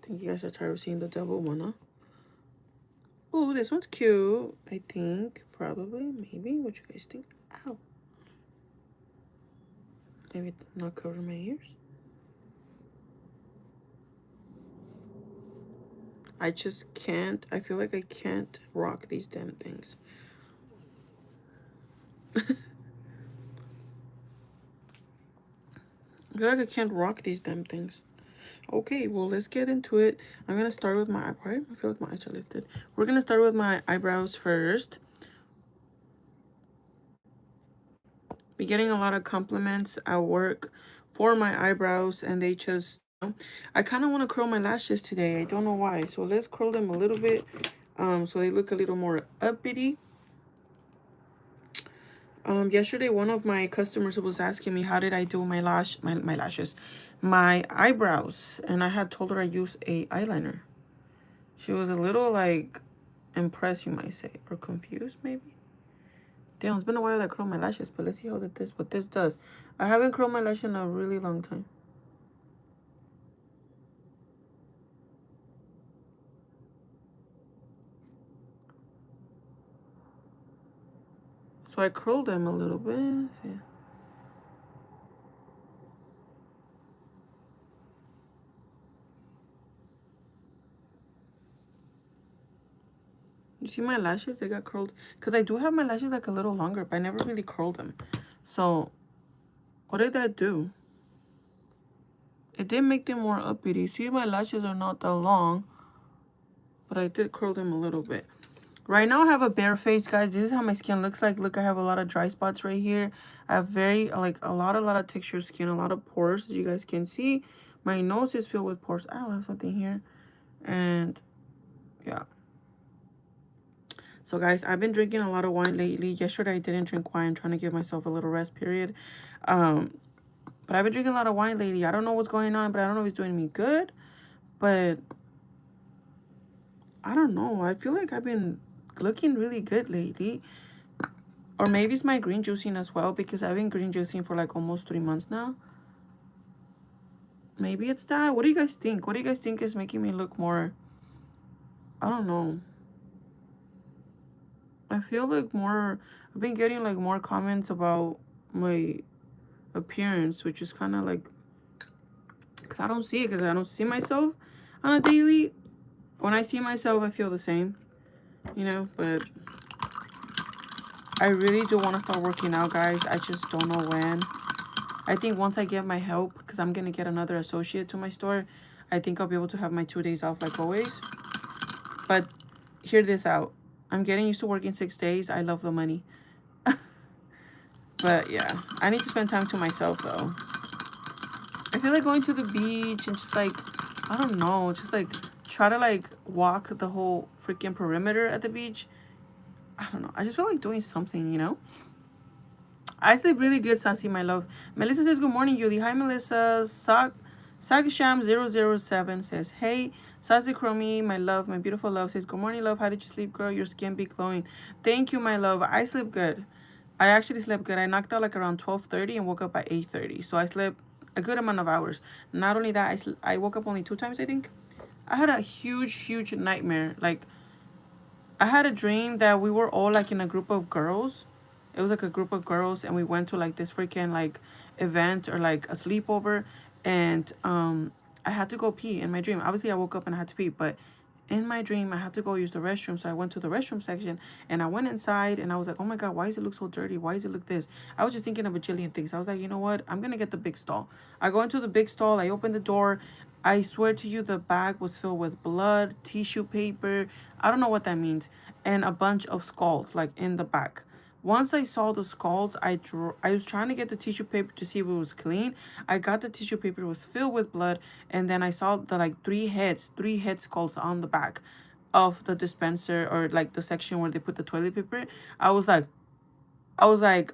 think you guys are tired of seeing the double one, huh? Oh, this one's cute. I think. Probably. Maybe. What you guys think? Ow. Maybe not cover my ears. I just can't. I feel like I can't rock these damn things. I feel like I can't rock these damn things. Okay, well, let's get into it. I'm going to start with my eyebrow. I feel like my eyes are lifted. We're going to start with my eyebrows first. Be getting a lot of compliments at work for my eyebrows, and they just, I kind of want to curl my lashes today. I don't know why. So let's curl them a little bit so they look a little more uppity. Yesterday, one of my customers was asking me how did I do my lashes, my eyebrows, and I had told her I use a eyeliner. She was a little like impressed, you might say, or confused maybe. Damn, it's been a while that I curled my lashes, but let's see how what this does. I haven't curled my lashes in a really long time. So I curled them a little bit. Yeah. You see my lashes? They got curled. Because I do have my lashes like a little longer, but I never really curled them. So what did that do? It did make them more uppity. See, my lashes are not that long, but I did curl them a little bit. Right now I have a bare face, guys. This is how my skin looks like. Look, I have a lot of dry spots right here. I have very, like, a lot of textured skin, a lot of pores, as you guys can see. My nose is filled with pores. I have something here. And, yeah. So, guys, I've been drinking a lot of wine lately. Yesterday, I didn't drink wine. I'm trying to give myself a little rest period. But I've been drinking a lot of wine lately. I don't know what's going on, but I don't know if it's doing me good. But I don't know. I feel like I've been looking really good lately. Or maybe it's my green juicing as well, because I've been green juicing for like almost 3 months now. Maybe it's that. What do you guys think? What do you guys think is making me look more? I don't know. I feel like more. I've been getting like more comments about my appearance, which is kind of like, because I don't see it, because I don't see myself on a daily. When I see myself, I feel the same, you know, but I really do want to start working out, guys. I just don't know when. I think once I get my help, because I'm going to get another associate to my store, I think I'll be able to have my 2 days off like always. But hear this out. I'm getting used to working 6 days. I love the money. But yeah, I need to spend time to myself though. I feel like going to the beach and just like, I don't know, just like try to like walk the whole freaking perimeter at the beach. I don't know. I just feel like doing something, you know? I sleep really good, Sassy, my love. Melissa says, good morning, Yuli. Hi, Melissa. Sagsham007 says, hey, Sassy Chromie, my love, my beautiful love, says, good morning, love. How did you sleep, girl? Your skin be glowing. Thank you, my love. I sleep good. I actually slept good. I knocked out like around 12:30 and woke up at 8:30. So I slept a good amount of hours. Not only that, I woke up only 2 times, I think. I had a huge nightmare. Like, I had a dream that we were all like in a group of girls. It was like a group of girls, and we went to like this freaking like event or like a sleepover, and I had to go pee in my dream. Obviously I woke up and I had to pee, but in my dream I had to go use the restroom. So I went to the restroom section and I went inside and I was like, oh my god, why does it look so dirty? Why does it look this? I was just thinking of a jillion things. I was like, you know what? I'm gonna get the big stall. I go into the big stall, I open the door. I swear to you, the bag was filled with blood, tissue paper. I don't know what that means, and a bunch of skulls like in the back. Once I saw the skulls, I was trying to get the tissue paper to see if it was clean. I got the tissue paper, it was filled with blood, and then I saw the like three head skulls on the back of the dispenser, or like the section where they put the toilet paper. I was like,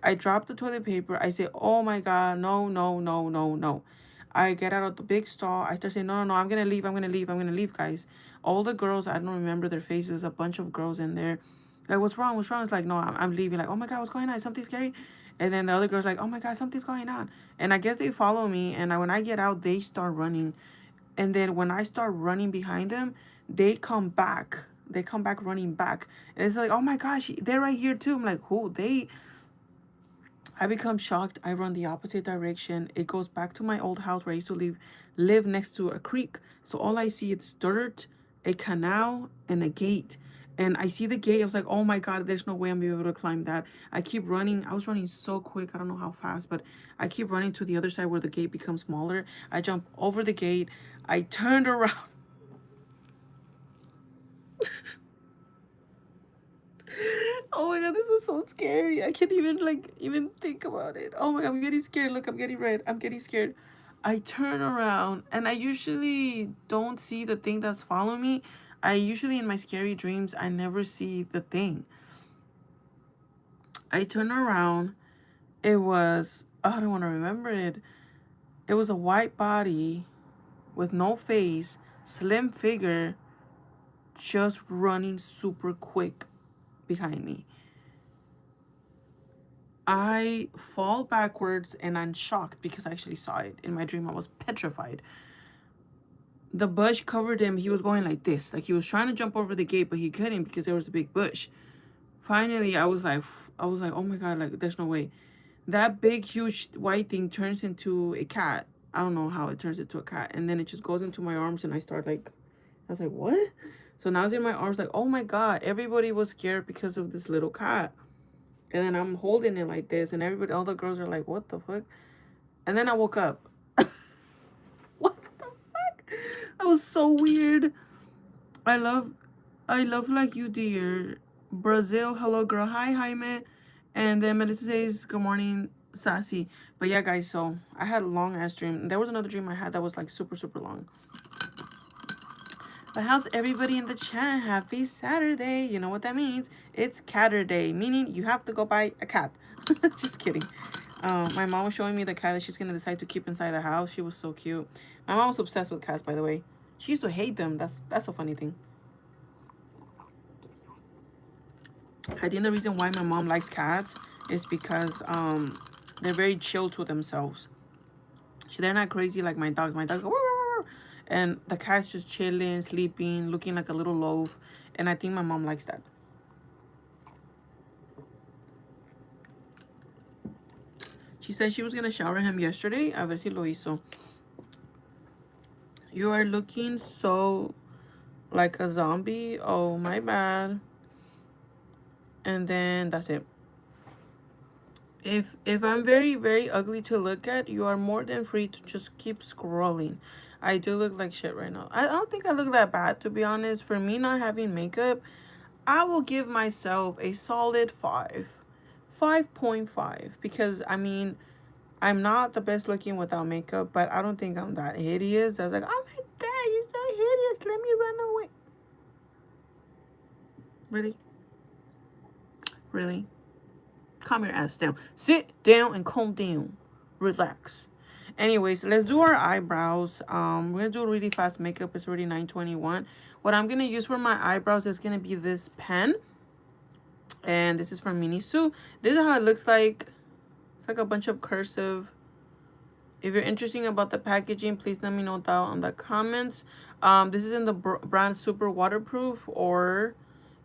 I dropped the toilet paper. I say, oh my God, no, no, no, no, no. I get out of the big stall. I start saying, no, no, no, I'm going to leave. I'm going to leave. I'm going to leave, guys. All the girls, I don't remember their faces. A bunch of girls in there. Like, what's wrong? What's wrong? It's like, no, I'm leaving. Like, oh my God, what's going on? Is something scary? And then the other girl's like, oh my God, something's going on. And I guess they follow me. And when I get out, they start running. And then when I start running behind them, they come back. They come back running back. And it's like, oh my gosh, they're right here too. I'm like, who? I become shocked. I run the opposite direction. It goes back to my old house where I used to live next to a creek. So all I see is dirt, a canal, and a gate. And I see the gate. I was like, oh my God, there's no way I'm gonna be able to climb that. I keep running. I was running so quick. I don't know how fast, but I keep running to the other side where the gate becomes smaller. I jump over the gate. I turned around. Oh my God, this was so scary. I can't even even think about it. Oh my God, I'm getting scared. Look, I'm getting red. I'm getting scared. I turn around and I usually don't see the thing that's following me. I usually in my scary dreams, I never see the thing. I turn around. It was, oh, I don't want to remember it. It was a white body with no face, slim figure, just running super quick behind me. I fall backwards and I'm shocked because I actually saw it. In my dream, I was petrified. The bush covered him. He was going like this. Like he was trying to jump over the gate, but he couldn't because there was a big bush. Finally, I was like, oh my God, like there's no way. That big, huge white thing turns into a cat. I don't know how it turns into a cat. And then it just goes into my arms and I was like, what? So now it's in my arms like, oh my God, everybody was scared because of this little cat. And then I'm holding it like this, and everybody, all the girls are like, what the fuck? And then I woke up. What the fuck? That was so weird. I love, I love like you, dear. Brazil, hello, girl. Hi, Jaime. And then Melissa says, good morning, Sassy. But yeah, guys, so I had a long ass dream. There was another dream I had that was like super, super long. But how's everybody in the chat? Happy Saturday. You know what that means? It's Catter Day, meaning you have to go buy a cat. Just kidding. My mom was showing me the cat that she's going to decide to keep inside the house. She was so cute. My mom was obsessed with cats, by the way. She used to hate them. That's a funny thing. I think the reason why my mom likes cats is because they're very chill to themselves. They're not crazy like my dogs. My dogs go, and the cat's just chilling, sleeping, looking like a little loaf. And I think my mom likes that. She said she was going to shower him yesterday. A ver si lo hizo. You are looking so like a zombie. Oh, my bad. And then that's it. If I'm very, very ugly to look at, you are more than free to just keep scrolling. I do look like shit right now. I don't think I look that bad, to be honest. For me not having makeup, I will give myself a solid 5.5. Because, I mean, I'm not the best looking without makeup, but I don't think I'm that hideous. I was like, oh my God, you're so hideous. Let me run away. Really? Really? Calm your ass down. Sit down and calm down. Relax. Anyways, let's do our eyebrows. We're gonna do a really fast makeup. It's already 9:21. What I'm gonna use for my eyebrows is gonna be this pen. And this is from Miniso. This is how it looks like. It's like a bunch of cursive. If you're interested about the packaging, please let me know down on the comments. This is in the brand Super Waterproof or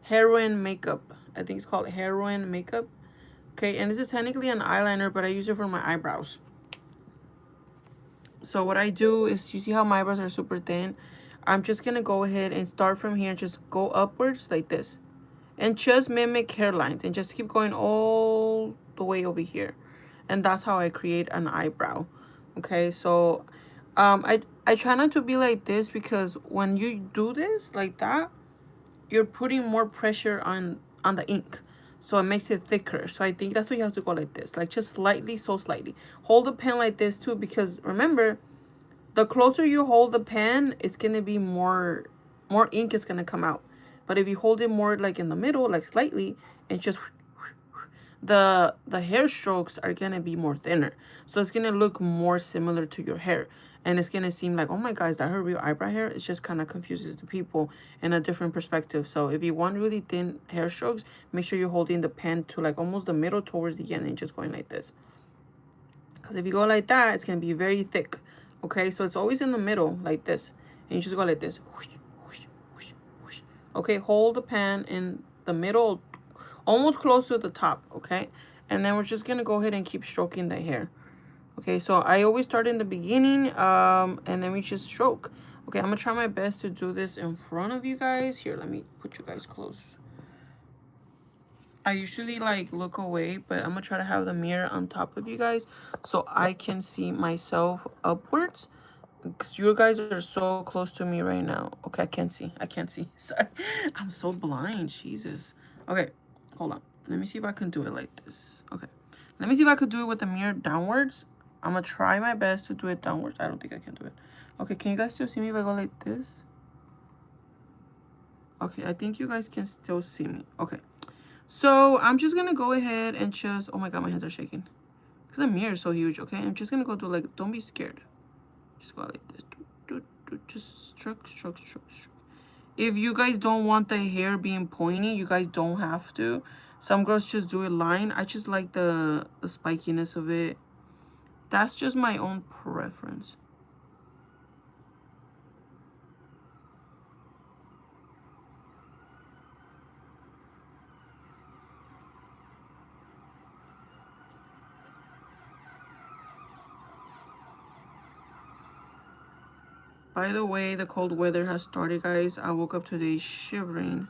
Heroin Makeup. I think it's called Heroin Makeup. Okay, and this is technically an eyeliner, but I use it for my eyebrows. So what I do is, you see how my eyebrows are super thin? I'm just going to go ahead and start from here and just go upwards like this. And just mimic hairlines and just keep going all the way over here. And that's how I create an eyebrow. Okay, so I try not to be like this because when you do this like that, you're putting more pressure on the ink. So it makes it thicker. So I think that's why you have to go like this. Like just slightly, so slightly. Hold the pen like this too, because remember, the closer you hold the pen, it's going to be more ink is going to come out. But if you hold it more like in the middle, like slightly, and just the hair strokes are going to be more thinner. So it's going to look more similar to your hair. And it's going to seem like, oh my God, is that her real eyebrow hair? It just kind of confuses the people in a different perspective. So if you want really thin hair strokes, make sure you're holding the pen to like almost the middle towards the end and just going like this. Because if you go like that, it's going to be very thick. Okay, so it's always in the middle like this. And you just go like this. Whoosh, whoosh, whoosh, whoosh. Okay, hold the pan in the middle, almost close to the top, okay? And then we're just gonna go ahead and keep stroking the hair. Okay, so I always start in the beginning, and then we just stroke. Okay, I'm gonna try my best to do this in front of you guys. Here, let me put you guys close. I usually like look away, but I'm gonna try to have the mirror on top of you guys so I can see myself upwards. Because you guys are so close to me right now. Okay, I can't see. I can't see. Sorry. I'm so blind. Jesus. Okay, hold on. Let me see if I can do it like this. Okay. Let me see if I could do it with the mirror downwards. I'm going to try my best to do it downwards. I don't think I can do it. Okay, can you guys still see me if I go like this? Okay, I think you guys can still see me. Okay. So I'm just going to go ahead and just... Oh my God, my hands are shaking. Because the mirror is so huge, okay? I'm just going to go do like... Don't be scared. Just go like this. Just stroke, stroke, stroke, stroke. If you guys don't want the hair being pointy, you guys don't have to. Some girls just do it line. I just like the spikiness of it. That's just my own preference. By the way, the cold weather has started, guys. I woke up today shivering.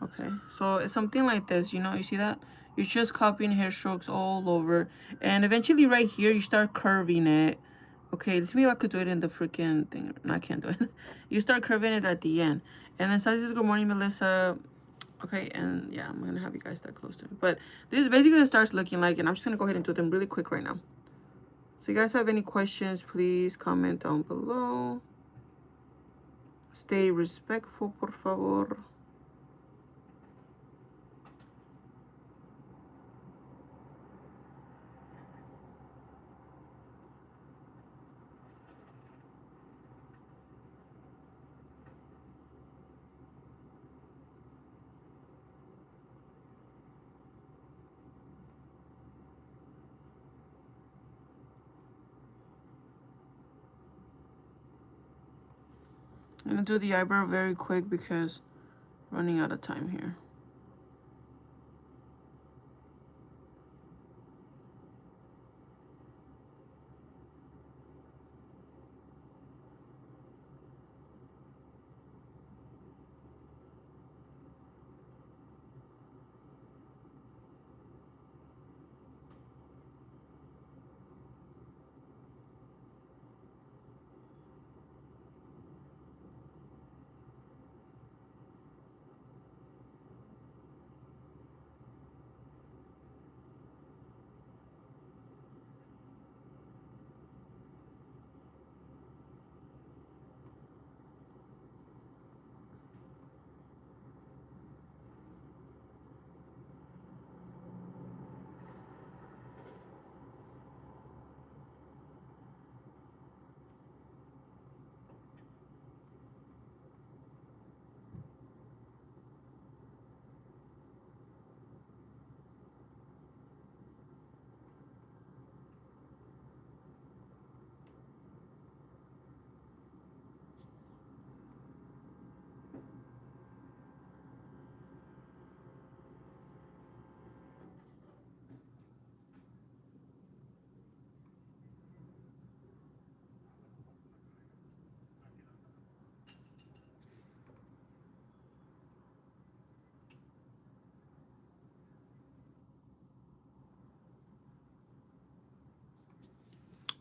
Okay, so it's something like this, you know, you see that? You're just copying hair strokes all over. And eventually right here, you start curving it. Okay, let's see if I could do it in the freaking thing. No, I can't do it. You start curving it at the end. And then says, good morning, Melissa. Okay, and yeah, I'm gonna have you guys that close to me. But this is basically what it starts looking like, and I'm just gonna go ahead and do them really quick right now. So you guys have any questions, please comment down below. Stay respectful, por favor. I'm gonna do the eyebrow very quick because I'm running out of time here.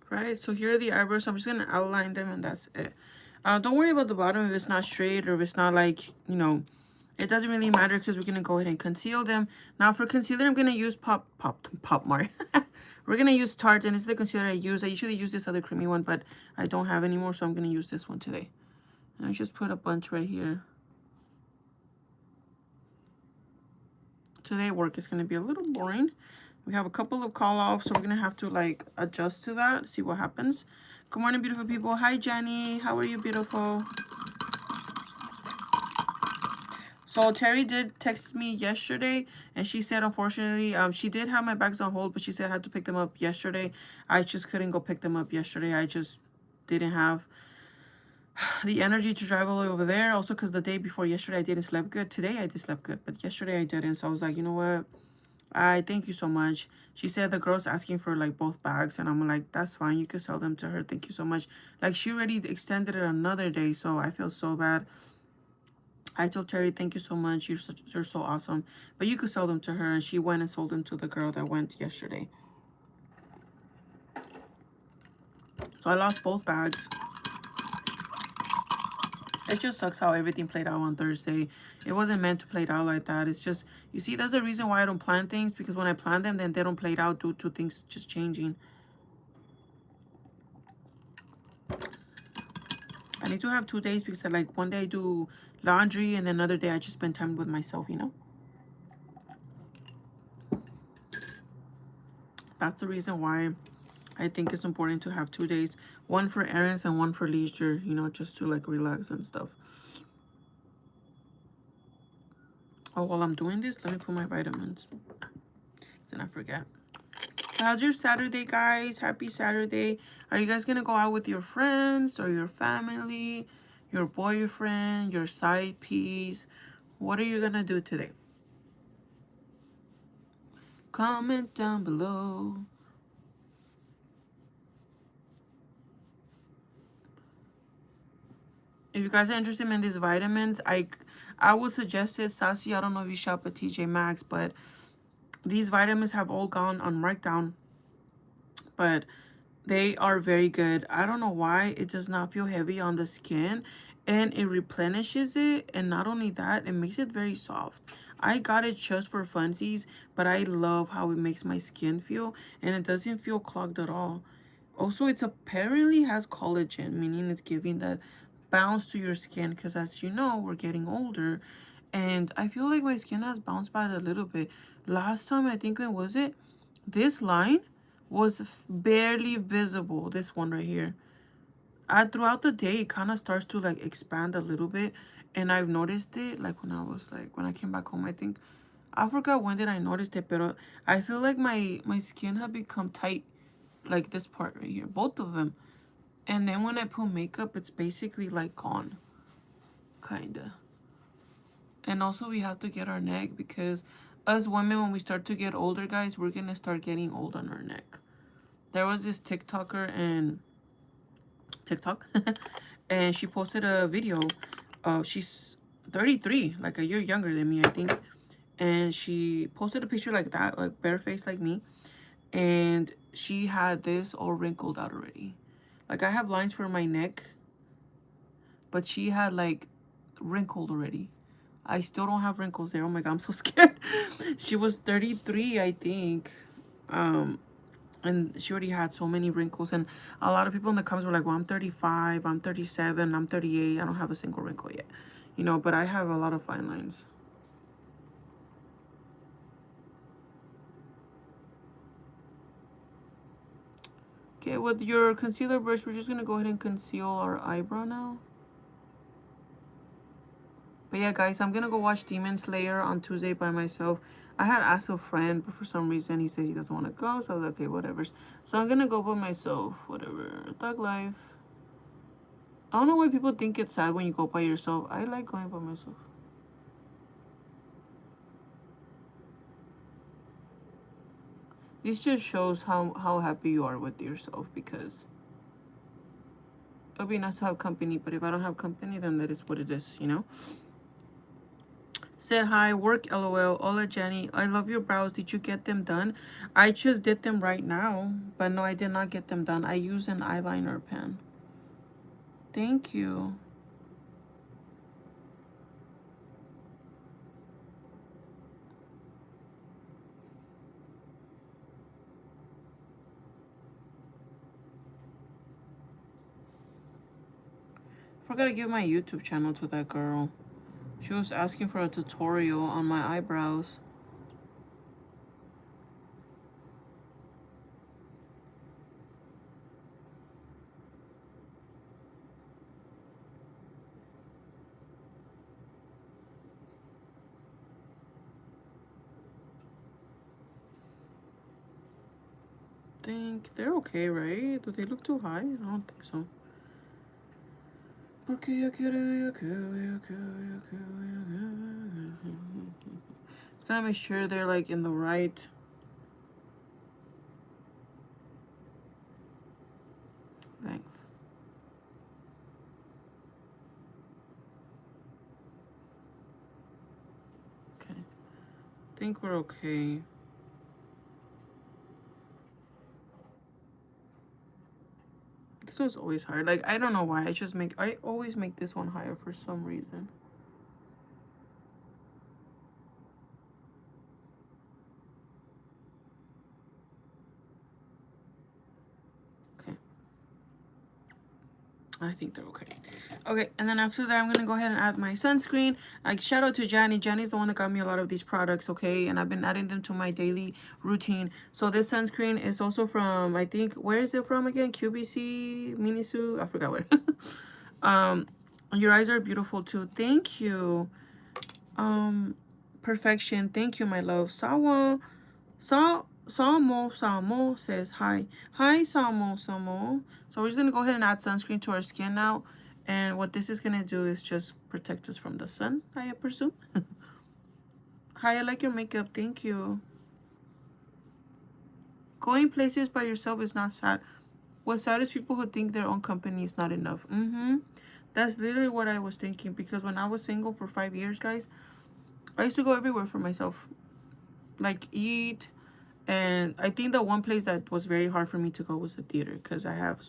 Right, so here are the eyebrows. So I'm just gonna outline them and that's it. Don't worry about the bottom if it's not straight or if it's not like, you know, it doesn't really matter because we're gonna go ahead and conceal them. Now for concealer, I'm gonna use Pop Mart. We're gonna use Tarte, and this is the concealer I use. I usually use this other creamy one, but I don't have anymore, so I'm gonna use this one today. And I just put a bunch right here. Today work is gonna be a little boring. We have a couple of call-offs, so we're gonna have to like adjust to that, see what happens. Good morning, beautiful people. Hi, Jenny. How are you, beautiful? So Terry did text me yesterday, and she said, unfortunately, she did have my bags on hold, but she said I had to pick them up yesterday. I just couldn't go pick them up yesterday. I just didn't have the energy to drive all the way over there. Also, because the day before yesterday I didn't sleep good. Today I did sleep good, but yesterday I didn't. So I was like, you know what? I thank you so much. She said the girl's asking for like both bags, and I'm like, that's fine. You could sell them to her. Thank you so much. Like she already extended it another day, so I feel so bad. I told Terry, thank you so much. You're so awesome. But you could sell them to her, and she went and sold them to the girl that went yesterday. So I lost both bags. It just sucks how everything played out on Thursday. It wasn't meant to play it out like that. It's just, you see, that's the reason why I don't plan things, because when I plan them, then they don't play it out due to things just changing. I need to have 2 days because I like one day I do laundry and then another day I just spend time with myself, you know? That's the reason why I think it's important to have 2 days. One for errands and one for leisure, you know, just to like relax and stuff. Oh, while I'm doing this, let me put my vitamins. Then I forget. How's your Saturday, guys? Happy Saturday. Are you guys gonna go out with your friends or your family, your boyfriend, your side piece? What are you gonna do today? Comment down below. If you guys are interested in these vitamins, I would suggest it. Sassy, I don't know if you shop at TJ Maxx, but these vitamins have all gone on markdown. But they are very good. I don't know why. It does not feel heavy on the skin. And it replenishes it. And not only that, it makes it very soft. I got it just for funsies. But I love how it makes my skin feel. And it doesn't feel clogged at all. Also, it's apparently has collagen, meaning it's giving that bounce to your skin. Because as you know, we're getting older. And I feel like my skin has bounced back a little bit. Last time, I think, when was it? This line was barely visible. This one right here. Throughout the day, it kind of starts to like expand a little bit. And I've noticed it like when I came back home, I think. I forgot when did I notice it, but I feel like my skin had become tight. Like this part right here. Both of them. And then when I put makeup, it's basically like gone. Kinda. And also we have to get our neck because us women, when we start to get older, guys, we're gonna start getting old on our neck. There was this TikToker and TikTok and she posted a video. She's 33, like a year younger than me, I think. And she posted a picture like that, like barefaced like me. And she had this all wrinkled out already. Like I have lines for my neck, but she had like wrinkled already. I still don't have wrinkles there. Oh my god, I'm so scared. She was 33, I think. And she already had so many wrinkles. And a lot of people in the comments were like, well, I'm 35, I'm 37, I'm 38. I don't have a single wrinkle yet. You know, but I have a lot of fine lines. Okay, with your concealer brush, we're just going to go ahead and conceal our eyebrow now. But yeah, guys, I'm going to go watch Demon Slayer on Tuesday by myself. I had asked a friend, but for some reason he says he doesn't want to go. So I was like, okay, whatever. So I'm going to go by myself. Whatever. Thug life. I don't know why people think it's sad when you go by yourself. I like going by myself. This just shows how happy you are with yourself, because it would be nice to have company, but if I don't have company, then that is what it is, you know? Said hi, work LOL. Hola Jenny, I love your brows. Did you get them done? I just did them right now, but no, I did not get them done. I use an eyeliner pen. Thank you. Forgot to give my YouTube channel to that girl. She was asking for a tutorial on my eyebrows. Think they're okay, right? Do they look too high? I don't think so. Porque yo quiero, yo quiero, yo quiero, yo quiero. Gotta make sure they're like in the right length. Okay. I think we're okay. This one's always hard. Like, I don't know why. I always make this one higher for some reason. Okay. I think they're okay. Okay, and then after that, I'm gonna go ahead and add my sunscreen. Like, shout out to Johnny. Johnny's the one that got me a lot of these products, okay? And I've been adding them to my daily routine. So this sunscreen is also from, I think, where is it from again? QVC, Miniso? I forgot where. um, your eyes are beautiful too. Thank you. Perfection. Thank you, my love. Samo says hi. Hi, Samo. So we're just going to go ahead and add sunscreen to our skin now. And what this is going to do is just protect us from the sun, I presume. Hi, I like your makeup. Thank you. Going places by yourself is not sad. What's sad is people who think their own company is not enough. That's literally what I was thinking. Because when I was single for 5 years, guys, I used to go everywhere for myself. Like, eat. And I think the one place that was very hard for me to go was the theater, because I had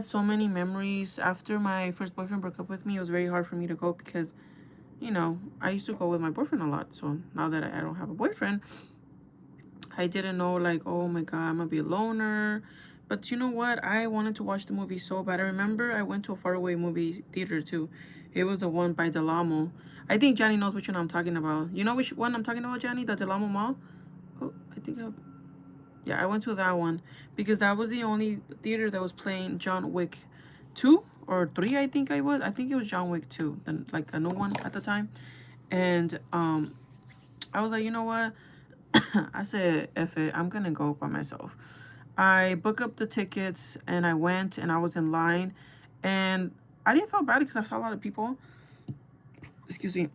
so many memories. After my first boyfriend broke up with me, it was very hard for me to go because, I used to go with my boyfriend a lot. So now that I don't have a boyfriend, I didn't know, like, oh my God, I'm gonna be a loner. But you know what? I wanted to watch the movie so bad. I remember I went to a faraway movie theater too. It was the one by Delamo. I think Johnny knows which one I'm talking about. You know which one I'm talking about, Johnny? The Delamo Mall? Oh, I think yeah, I went to that one because that was the only theater that was playing John Wick 2 or 3, I think I was. I think it was John Wick 2, like a new one at the time. And I was like, you know what? I said, F it, I'm gonna go by myself. I booked up the tickets and I went and I was in line, and I didn't feel bad because I saw a lot of people. Excuse me.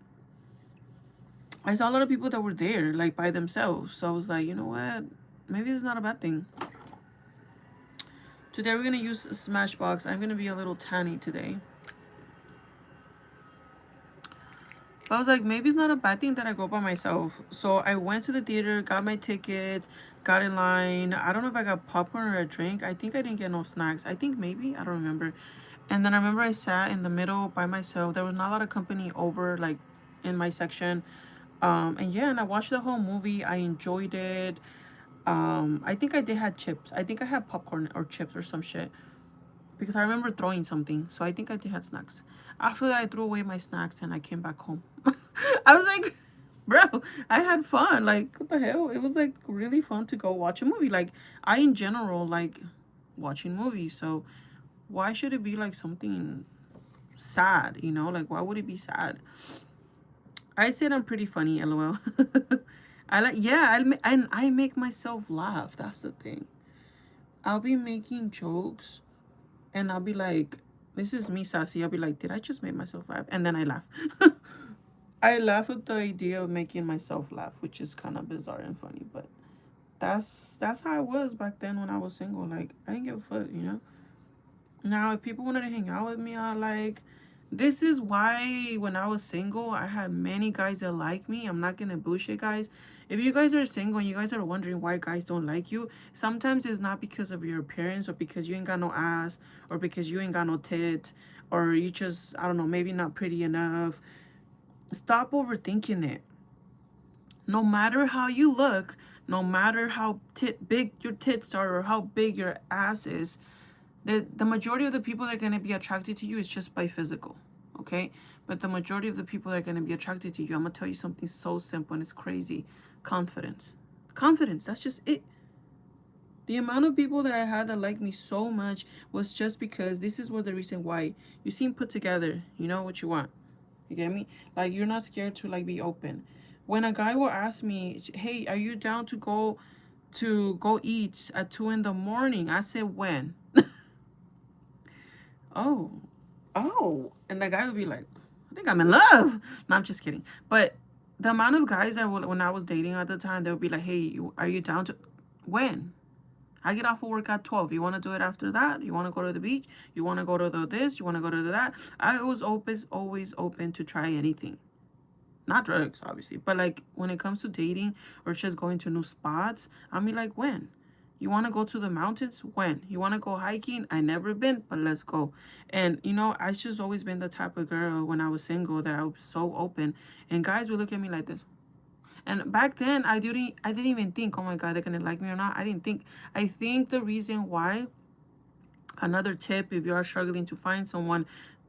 I saw a lot of people that were there like by themselves. So I was like, you know what? Maybe it's not a bad thing. Today we're gonna use Smashbox. I'm gonna be a little tanny today. I was like, maybe it's not a bad thing that I go by myself. So I went to the theater, got my tickets, got in line. I don't know if I got popcorn or a drink. I think I didn't get no snacks. I think maybe, I don't remember. And then I remember I sat in the middle by myself. There was not a lot of company over like in my section. And yeah, and I watched the whole movie. I enjoyed it. I think I did had chips. I think I had popcorn or chips or some shit, because I remember throwing something. So I think I did have snacks. After that, I threw away my snacks and I came back home. I was like, bro, I had fun. Like, what the hell? It was like really fun to go watch a movie. Like, I in general like watching movies. So why should it be like something sad? Like, why would it be sad? I said I'm pretty funny, lol. I like, yeah, and I make myself laugh. That's the thing. I'll be making jokes and I'll be like, this is me, sassy. I'll be like, did I just make myself laugh? And then I laugh. I laugh at the idea of making myself laugh, which is kind of bizarre and funny, but that's how I was back then when I was single. Like, I didn't give a fuck. Now, if people wanted to hang out with me, this is why when I was single, I had many guys that like me. I'm not gonna bullshit, guys. If you guys are single and you guys are wondering why guys don't like you, sometimes it's not because of your appearance or because you ain't got no ass or because you ain't got no tits or you just, I don't know, maybe not pretty enough. Stop overthinking it. No matter how you look, no matter how big your tits are or how big your ass is, the majority of the people that are going to be attracted to you is just by physical, okay? But the majority of the people that are going to be attracted to you, I'm going to tell you something so simple and it's crazy. Confidence. Confidence, that's just it. The amount of people that I had that liked me so much was just because this is what the reason why. You seem put together. You know what you want. You get me? Like, you're not scared to like be open. When a guy will ask me, hey, are you down to go eat at 2 in the morning? I said, when? Oh, oh, and the guy would be like, I think I'm in love. No, I'm just kidding. But the amount of guys that would, when I was dating at the time, they would be like, hey, are you down to, when? I get off of work at 12. You want to do it after that? You want to go to the beach? You want to go to the this? You want to go to the that? I was always open to try anything. Not drugs, obviously, but like when it comes to dating or just going to new spots, I mean, like, when? You want to go to the mountains? When? You want to go hiking? I never been, but let's go. And you know, I just always been the type of girl when I was single that I was so open, and guys would look at me like this. And back then, I didn't even think, oh my God, they're gonna like me or not. I didn't think. I think the reason why, another tip, if you are struggling to find someone,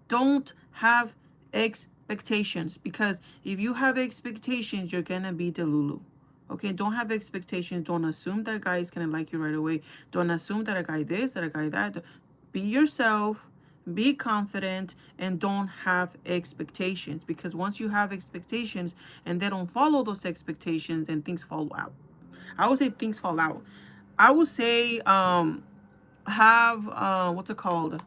don't have expectations, because if you have expectations, you're gonna be delulu. Okay, don't have expectations. Don't assume that guy is gonna like you right away. Don't assume that a guy this, that a guy that. Be yourself, be confident, and don't have expectations, because once you have expectations and they don't follow those expectations, then things fall out. I would say things fall out. I would say have what's it called,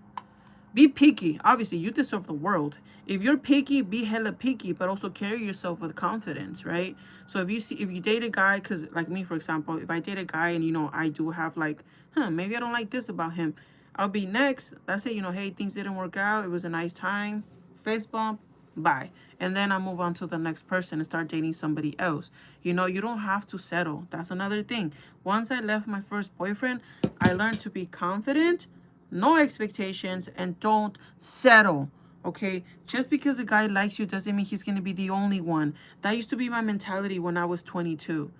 be picky. Obviously, you deserve the world. If you're picky, be hella picky, but also carry yourself with confidence, right? So if you date a guy, because like me, for example, if I date a guy and, you know, I do have like, maybe I don't like this about him, I'll be next. Let's say, you know, hey, things didn't work out. It was a nice time. Fist bump, bye. And then I move on to the next person and start dating somebody else. You know, you don't have to settle. That's another thing. Once I left my first boyfriend, I learned to be confident, no expectations, and don't settle. Okay, just because a guy likes you doesn't mean he's gonna be the only one. That used to be my mentality when I was 22.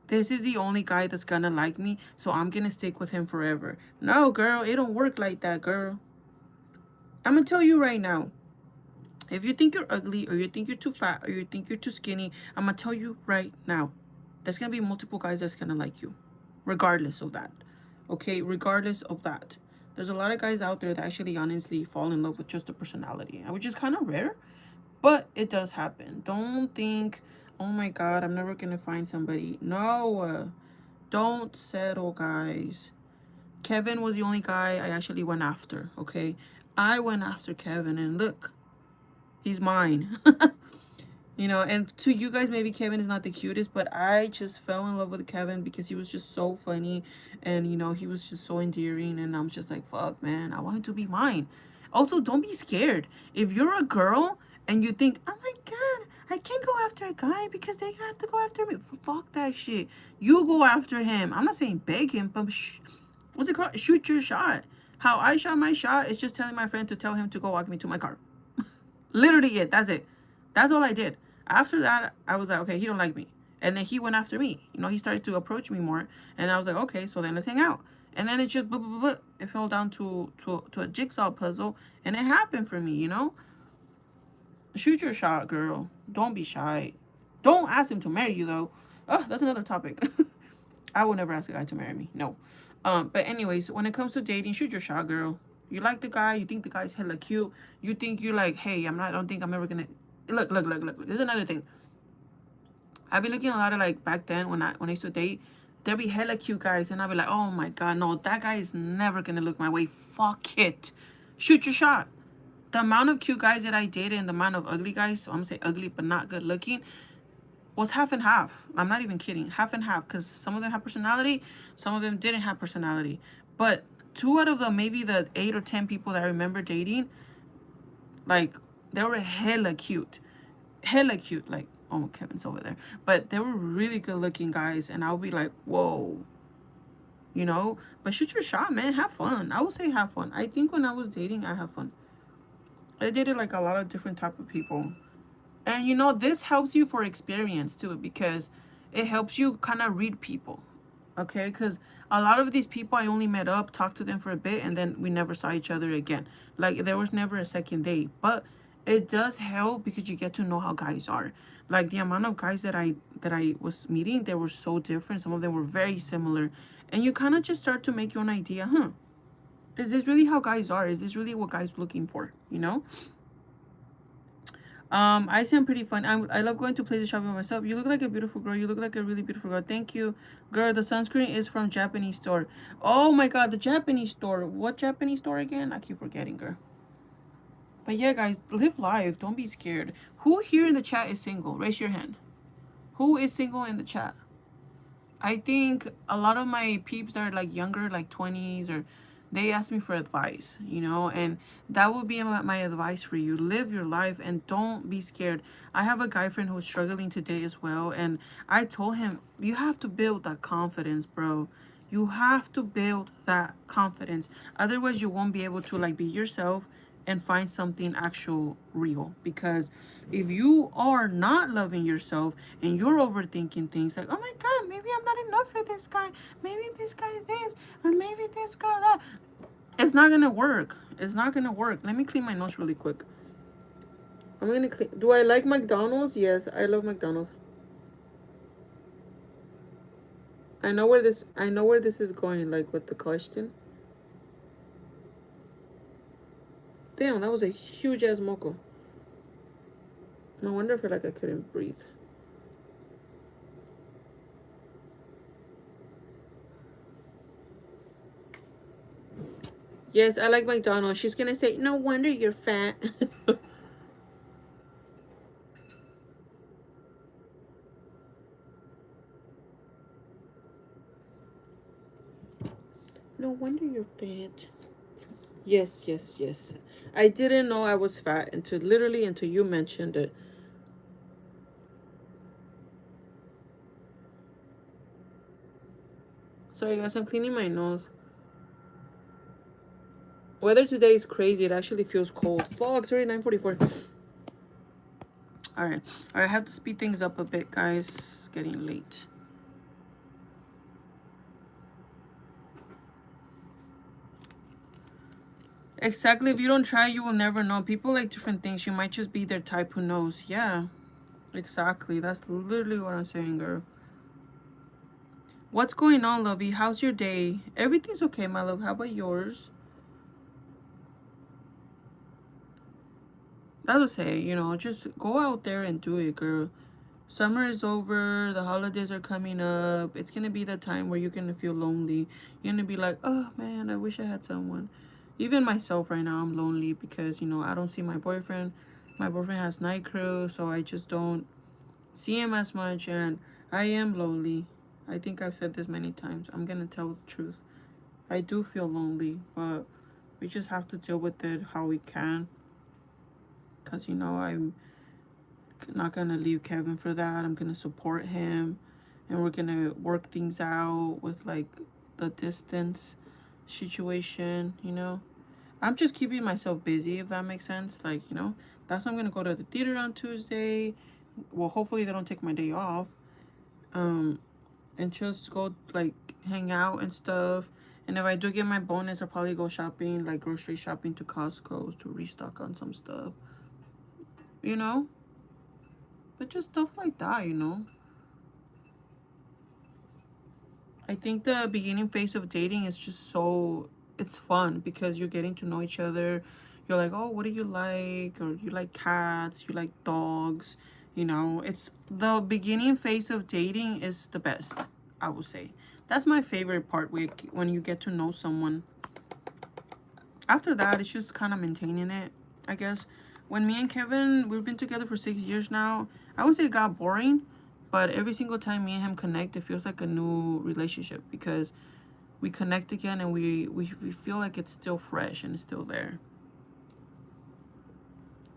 This is the only guy that's gonna like me, so I'm gonna stick with him forever. No, girl, it don't work like that, girl. I'm gonna tell you right now. If you think you're ugly, or you think you're too fat, or you think you're too skinny, I'm gonna tell you right now, there's gonna be multiple guys that's gonna like you, regardless of that. Okay, regardless of that. There's a lot of guys out there that actually honestly fall in love with just the personality, which is kind of rare, but it does happen. Don't think, oh my God, I'm never gonna find somebody. No, don't settle, guys. Kevin was the only guy I actually went after, okay? I went after Kevin, and look, he's mine. You know, and to you guys, maybe Kevin is not the cutest, but I just fell in love with Kevin because he was just so funny, and, you know, he was just so endearing, and I'm just like, fuck, man, I want him to be mine. Also, don't be scared. If you're a girl and you think, oh my God, I can't go after a guy because they have to go after me. Fuck that shit. You go after him. I'm not saying beg him, but what's it called? Shoot your shot. How I shot my shot is just telling my friend to tell him to go walk me to my car. Literally it. That's it. That's all I did. After that, I was like, okay, he don't like me. And then he went after me. You know, he started to approach me more. And I was like, okay, so then let's hang out. And then it just, it fell down to a jigsaw puzzle. And it happened for me, you know? Shoot your shot, girl. Don't be shy. Don't ask him to marry you, though. Oh, that's another topic. I will never ask a guy to marry me. No. But anyways, when it comes to dating, shoot your shot, girl. You like the guy, you think the guy's hella cute, you think you're like, hey, I don't think I'm ever gonna look. There's another thing. I've been looking a lot of, like, back then when I used to date, there'd be hella cute guys, and I'd be like, oh my God, no, that guy is never gonna look my way. Fuck it. Shoot your shot. The amount of cute guys that I dated and the amount of ugly guys, so I'm gonna say ugly but not good looking, was half and half. I'm not even kidding. Half and half, because some of them have personality, some of them didn't have personality. But 2 out of the maybe the 8 or 10 people that I remember dating, like, they were hella cute. Hella cute. Like, oh, Kevin's over there. But they were really good looking guys, and I'll be like, whoa. You know? But shoot your shot, man. Have fun. I would say have fun. I think when I was dating, I have fun. I dated like a lot of different type of people. And, you know, this helps you for experience too, because it helps you kind of read people. Okay, because a lot of these people, I only met up, talked to them for a bit, and then we never saw each other again. Like, there was never a second date. But it does help because you get to know how guys are. Like, the amount of guys that I was meeting, they were so different. Some of them were very similar. And you kind of just start to make your own idea, is this really how guys are? Is this really what guys are looking for, you know? I say I'm pretty fun. I love going to places shopping myself. You look like a beautiful girl. You look like a really beautiful girl. Thank you. Girl, the sunscreen is from Japanese store. Oh my God, the Japanese store. What Japanese store again? I keep forgetting, girl. But yeah, guys, live life. Don't be scared. Who here in the chat is single? Raise your hand. Who is single in the chat? I think a lot of my peeps that are like younger, like 20s, or they ask me for advice, you know, and that would be my advice for you. Live your life and don't be scared. I have a guy friend who's struggling today as well, and I told him, you have to build that confidence, bro. You have to build that confidence. Otherwise, you won't be able to like be yourself and find something actual real. Because if you are not loving yourself and you're overthinking things like, oh my god, maybe I'm not enough for this guy, maybe this guy this, or maybe this girl that, it's not gonna work. It's not gonna work. Let me clean my nose really quick. I'm gonna clean. Do I like McDonald's? Yes, I love McDonald's. I know where this is going, like with the question. Damn, that was a huge ass moco. No wonder I feel like I couldn't breathe. Yes, I like McDonald's. She's gonna say, no wonder you're fat. No wonder you're fat. Yes, yes, yes. I didn't know I was fat until you mentioned it. Sorry guys, I'm cleaning my nose. Weather today is crazy. It actually feels cold. Fog, sorry, 9:44. Alright. Alright, I have to speed things up a bit, guys. It's getting late. Exactly. If you don't try, you will never know. People like different things. You might just be their type. Who knows? Yeah. Exactly. That's literally what I'm saying, girl. What's going on, lovey? How's your day? Everything's okay, my love. How about yours? That'll say, you know, just go out there and do it, girl. Summer is over. The holidays are coming up. It's going to be the time where you're going to feel lonely. You're going to be like, oh, man, I wish I had someone. Even myself right now, I'm lonely because, you know, I don't see my boyfriend. My boyfriend has night crew, so I just don't see him as much, and I am lonely. I think I've said this many times. I'm going to tell the truth. I do feel lonely, but we just have to deal with it how we can. Because, you know, I'm not going to leave Kevin for that. I'm going to support him. And we're going to work things out with, like, the distance situation, you know. I'm just keeping myself busy, if that makes sense. Like, you know, that's why I'm going to go to the theater on Tuesday. Well, hopefully they don't take my day off. And just go, like, hang out and stuff. And if I do get my bonus, I'll probably go shopping, like grocery shopping to Costco to restock on some stuff, you know? But just stuff like that, you know? I think the beginning phase of dating is just so, it's fun because you're getting to know each other. You're like, oh, what do you like? Or you like cats, you like dogs, you know? It's the beginning phase of dating is the best, I would say. That's my favorite part when you get to know someone. After that, it's just kind of maintaining it, I guess. When me and Kevin, we've been together for 6 years now. I wouldn't say it got boring, but every single time me and him connect, it feels like a new relationship because we connect again and we feel like it's still fresh and it's still there.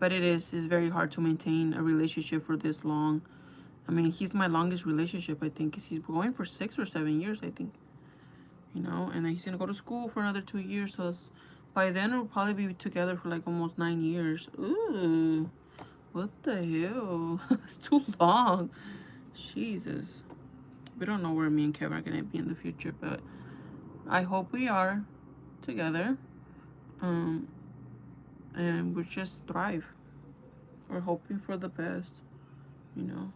But it's very hard to maintain a relationship for this long. I mean, he's my longest relationship, I think, because he's going for 6 or 7 years, I think. You know, and then he's gonna go to school for another 2 years, so by then we'll probably be together for like almost 9 years. Ooh, what the hell? It's too long. Jesus. We don't know where me and Kevin are gonna be in the future, but I hope we are together. Um, and we just thrive. We're hoping for the best, you know.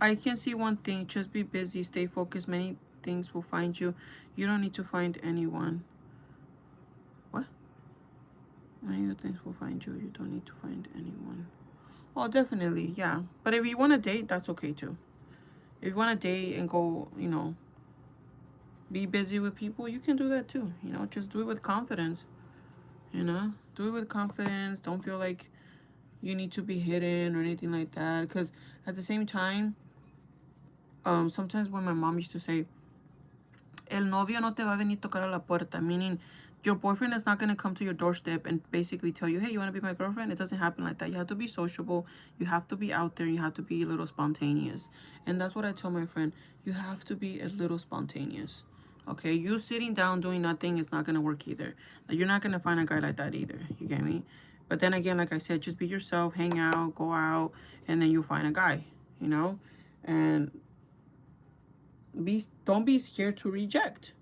I can see one thing, just be busy, stay focused, many things will find you. You don't need to find anyone. What? Many things will find you. You don't need to find anyone. Oh, definitely, yeah. But if you want to date, that's okay too. If you want to date and go, you know, be busy with people, you can do that too. You know, just do it with confidence. You know, do it with confidence. Don't feel like you need to be hidden or anything like that. Because at the same time, sometimes when my mom used to say, el novio no te va a venir tocar a la puerta, meaning your boyfriend is not going to come to your doorstep and basically tell you, hey, you want to be my girlfriend? It doesn't happen like that. You have to be sociable. You have to be out there. You have to be a little spontaneous. And that's what I tell my friend. You have to be a little spontaneous. Okay, you sitting down doing nothing is not going to work either. You're not going to find a guy like that either. You get me? But then again, like I said, just be yourself, hang out, go out, and then you'll find a guy, you know? And don't be scared to reject.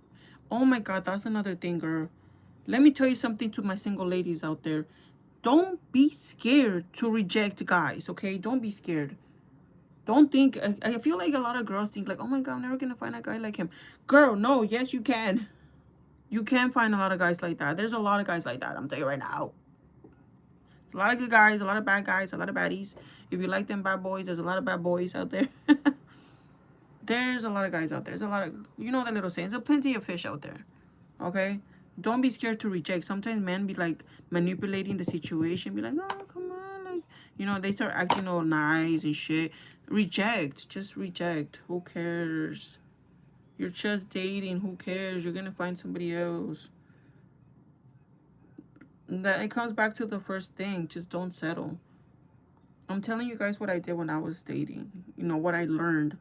Oh my god, that's another thing, girl. Let me tell you something to my single ladies out there. Don't be scared to reject guys, okay? Don't be scared. Don't think, I feel like a lot of girls think like, oh my god, I'm never gonna find a guy like him. Girl, no, yes you can. You can find a lot of guys like that. There's a lot of guys like that, I'm telling you right now. A lot of good guys, a lot of bad guys, a lot of baddies. If you like them bad boys, there's a lot of bad boys out there. There's a lot of guys out there. There's a lot of, you know the little saying, there's plenty of fish out there. Okay? Don't be scared to reject. Sometimes men be like manipulating the situation. Be like, oh, come on. Like, you know, they start acting all nice and shit. Reject. Just reject. Who cares? You're just dating. Who cares? You're going to find somebody else. That it comes back to the first thing. Just don't settle. I'm telling you guys what I did when I was dating. You know, what I learned.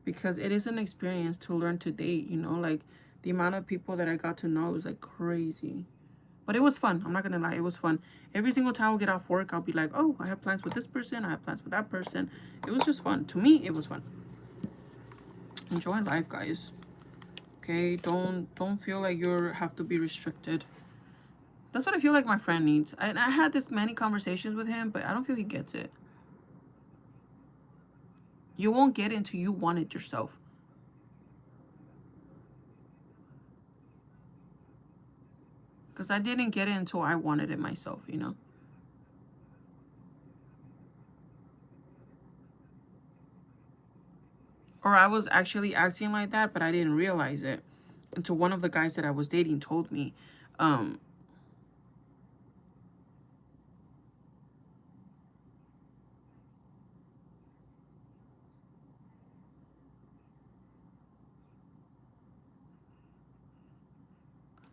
Because it is an experience to learn to date, you know, like the amount of people that I got to know is like crazy. But it was fun. I'm not gonna lie, it was fun. Every single time we get off work, I'll be like, oh, I have plans with this person, I have plans with that person. It was just fun. To me, it was fun. Enjoy life, guys. Okay, don't feel like you have to be restricted. That's what I feel like my friend needs. I had this many conversations with him, but I don't feel he gets it. You won't get it until you want it yourself. Because I didn't get it until I wanted it myself, you know? Or I was actually acting like that, but I didn't realize it until one of the guys that I was dating told me. Um,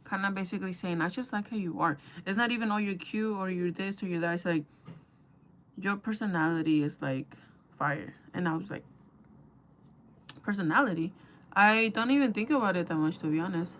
Kind of basically saying, I just like how you are. It's not even, oh, you're cute or you're this or you're that. It's like, your personality is like fire. And I was like, personality? I don't even think about it that much, to be honest.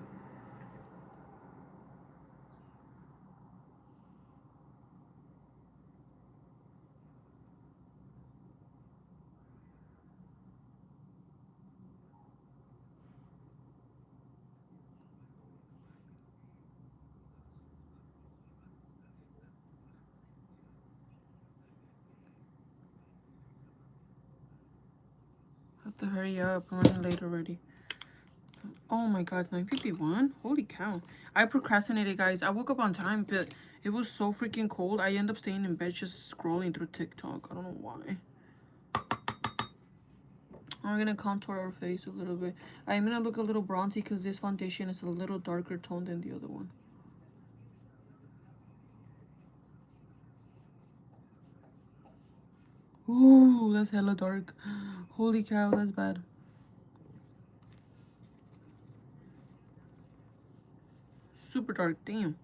I have to hurry up. I'm running late already. Oh my god, it's 9:51. Holy cow. I procrastinated, guys. I woke up on time, but it was so freaking cold. I ended up staying in bed just scrolling through TikTok. I don't know why. I'm gonna contour our face a little bit. I'm gonna look a little bronzy because this foundation is a little darker tone than the other one. Ooh, that's hella dark. Holy cow, that's bad. Super dark, damn.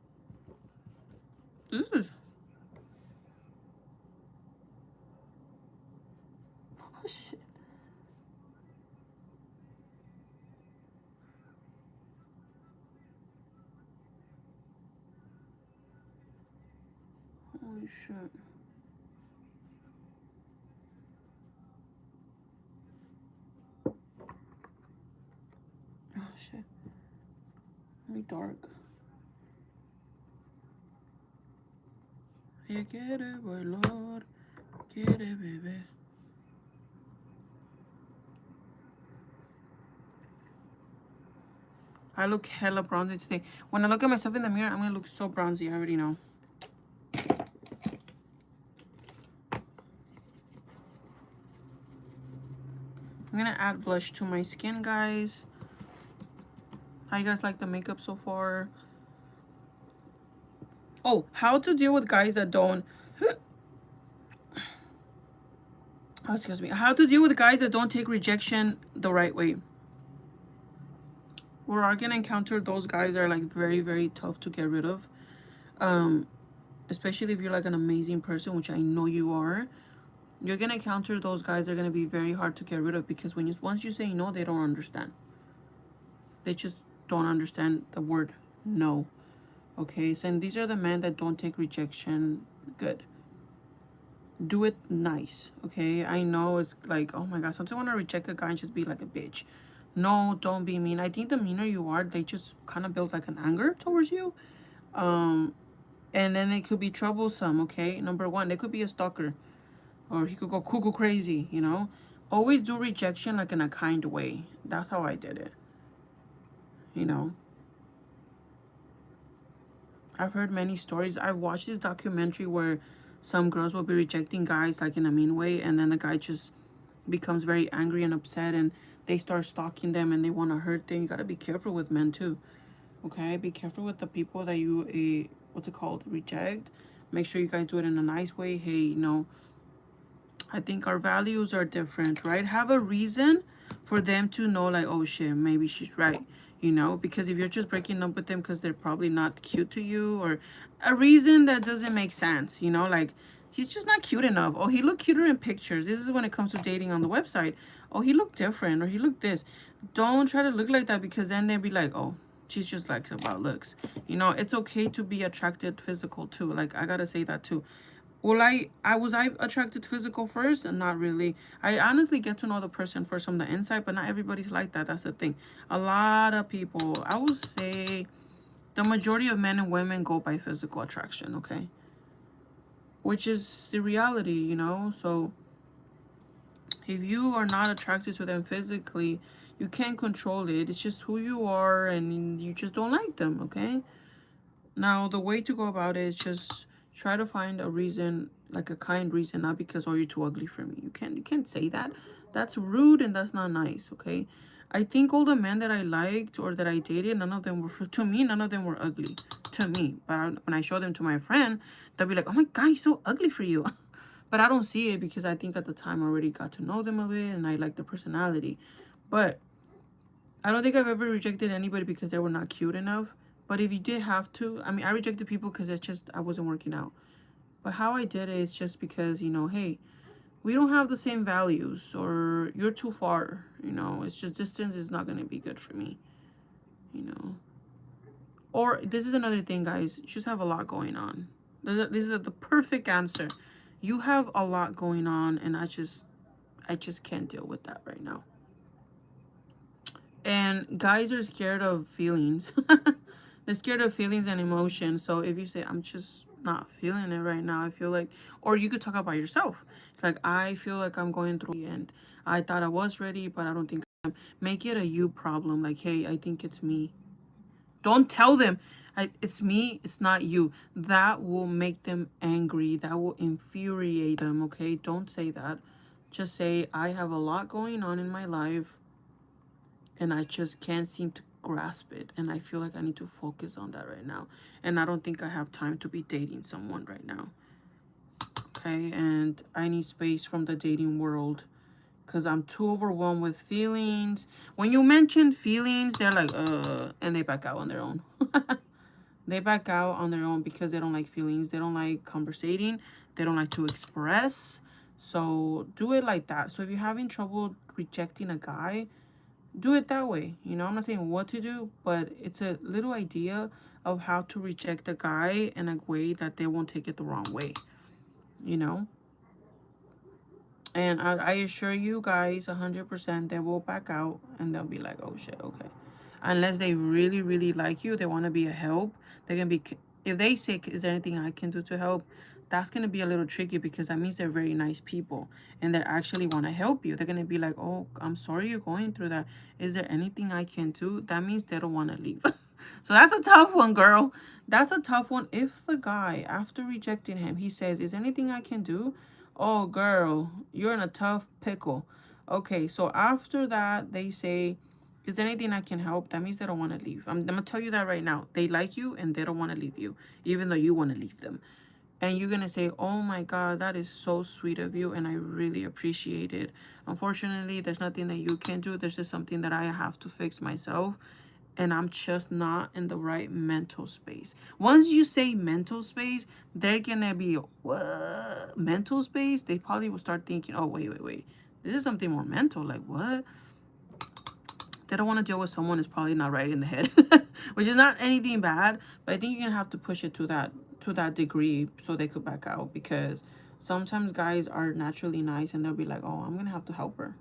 Ooh. Oh, shit. Holy shit. Oh shit. Really dark. Ella quiere bailar, quiere beber. I look hella bronzy today. When I look at myself in the mirror, I'm gonna look so bronzy. I already know. I'm gonna add blush to my skin, guys. How you guys like the makeup so far? Oh, how to deal with guys that don't oh, excuse me. How to deal with guys that don't take rejection the right way. We're gonna encounter those guys that are like very, very tough to get rid of. Um, especially if you're like an amazing person, which I know you are. You're gonna encounter those guys that are gonna be very hard to get rid of because when you once you say no, they don't understand. They just don't understand the word no. Okay, so and these are the men that don't take rejection good. Do it nice. Okay, I know it's like, oh my god, sometimes I want to reject a guy and just be like a bitch. No, don't be mean. I think the meaner you are, they just kind of build like an anger towards you. Um, and then it could be troublesome. Okay, number one, they could be a stalker, or he could go cuckoo crazy. You know, always do rejection like in a kind way. That's how I did it. You know, I've heard many stories. I watched this documentary where some girls will be rejecting guys like in a mean way, and then the guy just becomes very angry and upset, and they start stalking them and they want to hurt them. You got to be careful with men too. Okay, be careful with the people that you what's it called, reject. Make sure you guys do it in a nice way. Hey, you know, I think our values are different, right? Have a reason for them to know, like, oh shit, maybe she's right, you know? Because if you're just breaking up with them because they're probably not cute to you, or a reason that doesn't make sense, you know? Like, he's just not cute enough. Oh, he looked cuter in pictures. This is when it comes to dating on the website. Oh, he looked different, or he looked this. Don't try to look like that because then they'll be like, oh, she's just like about looks. You know, it's okay to be attracted physical too. Like, I gotta say that too. Well, I attracted to physical first, and not really. I honestly get to know the person first from the inside, but not everybody's like that. That's the thing. A lot of people, I would say, the majority of men and women go by physical attraction. Okay, which is the reality, you know. So if you are not attracted to them physically, you can't control it. It's just who you are, and you just don't like them. Okay. Now, the way to go about it is just try to find a reason, like a kind reason, not because, oh, you're too ugly for me. You can't say that. That's rude and that's not nice, okay? I think all the men that I liked or that I dated, none of them were, to me, none of them were ugly. To me. But when I show them to my friend, they'll be like, oh my God, he's so ugly for you. But I don't see it because I think at the time I already got to know them a bit and I like the personality. But I don't think I've ever rejected anybody because they were not cute enough. But if you did have to, I mean, I rejected people because it's just, I wasn't working out. But how I did it is just because, you know, hey, we don't have the same values, or you're too far, you know, it's just distance is not going to be good for me, you know. Or this is another thing, guys, you just have a lot going on. This is the perfect answer. You have a lot going on, and I just can't deal with that right now. And guys are scared of feelings. They're scared of feelings and emotions. So if you say, I'm just not feeling it right now, I feel like, or you could talk about yourself. It's like, I feel like I'm going through, and I thought I was ready, but I don't think I am. Make it a you problem. Like, hey, I think it's me. Don't tell them it's me, it's not you. That will make them angry. That will infuriate them, okay? Don't say that. Just say, I have a lot going on in my life, and I just can't seem to grasp it, and I feel like I need to focus on that right now, and I don't think I have time to be dating someone right now. Okay, and I need space from the dating world because I'm too overwhelmed with feelings. When you mention feelings, they're like and they back out on their own. They back out on their own because they don't like feelings, they don't like conversating, they don't like to express. So do it like that. So if you're having trouble rejecting a guy, do it that way. You know, I'm not saying what to do, but it's a little idea of how to reject a guy in a way that they won't take it the wrong way, you know. And I assure you guys 100% they will back out and they'll be like, oh shit, okay. Unless they really, really like you, they want to be a help. They're going to be, if they say, is there anything I can do to help? That's going to be a little tricky because that means they're very nice people and they actually want to help you. They're going to be like, oh, I'm sorry you're going through that. Is there anything I can do? That means they don't want to leave. So that's a tough one, girl. That's a tough one. If the guy, after rejecting him, he says, is there anything I can do? Oh, girl, you're in a tough pickle. Okay, so after that, they say, Is there anything I can help? That means they don't want to leave. I'm going to tell you that right now. They like you and they don't want to leave you, even though you want to leave them. And you're going to say, oh my God, that is so sweet of you. And I really appreciate it. Unfortunately, there's nothing that you can do. There's just something that I have to fix myself. And I'm just not in the right mental space. Once you say mental space, they're going to be, what? Mental space? They probably will start thinking, oh, wait. This is something more mental. Like, what? They don't want to deal with someone who's probably not right in the head, which is not anything bad, but I think you're gonna have to push it to that degree so they could back out, because sometimes guys are naturally nice and they'll be like, oh, I'm gonna have to help her.